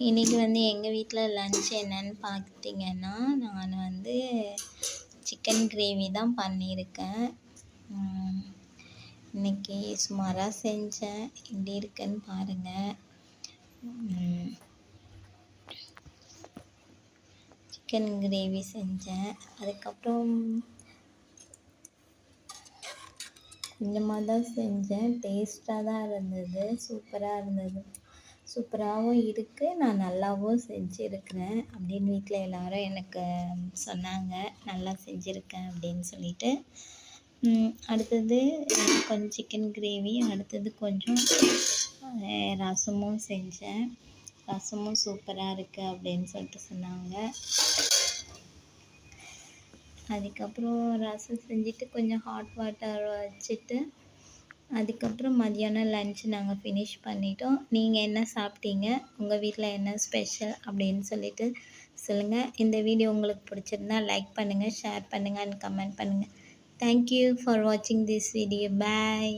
இன்றைக்கி வந்து எங்கள் வீட்டில் லன்ச் என்னன்னு பார்த்திங்கன்னா, நான் வந்து சிக்கன் கிரேவி தான் பண்ணியிருக்கேன். இன்றைக்கி சுமாராக செஞ்சேன். எப்படி இருக்குன்னு பாருங்கள். சிக்கன் கிரேவி செஞ்சேன். அதுக்கப்புறம் கொஞ்சமாக தான் செஞ்சேன். டேஸ்ட்டாக தான் இருந்தது. சூப்பராகவும் இருக்குது. நான் நல்லாவும் செஞ்சுருக்கிறேன் அப்படின்னு வீட்டில் எல்லோரும் எனக்கு சொன்னாங்க. நல்லா செஞ்சுருக்கேன் அப்படின்னு சொல்லிட்டு. அடுத்தது கொஞ்சம் சிக்கன் கிரேவி, அடுத்தது கொஞ்சம் ரசமும் செஞ்சேன். ரசமும் சூப்பராக இருக்குது அப்படின்னு சொல்லிட்டு சொன்னாங்க. அதுக்கப்புறம் ரசம் செஞ்சுட்டு கொஞ்சம் ஹாட் வாட்டர் வச்சுட்டு அதுக்கப்புறம் மதியானம் லன்ச் நாங்கள் ஃபினிஷ் பண்ணிட்டோம். நீங்கள் என்ன சாப்பிட்டீங்க? உங்கள் வீட்டில் என்ன ஸ்பெஷல் அப்படின்னு சொல்லிட்டு சொல்லுங்கள். இந்த வீடியோ உங்களுக்கு பிடிச்சிருந்தா லைக் பண்ணுங்கள், ஷேர் பண்ணுங்கள் அண்ட் கமெண்ட் பண்ணுங்கள். தேங்க்யூ ஃபார் வாட்சிங் திஸ் வீடியோ. பாய்.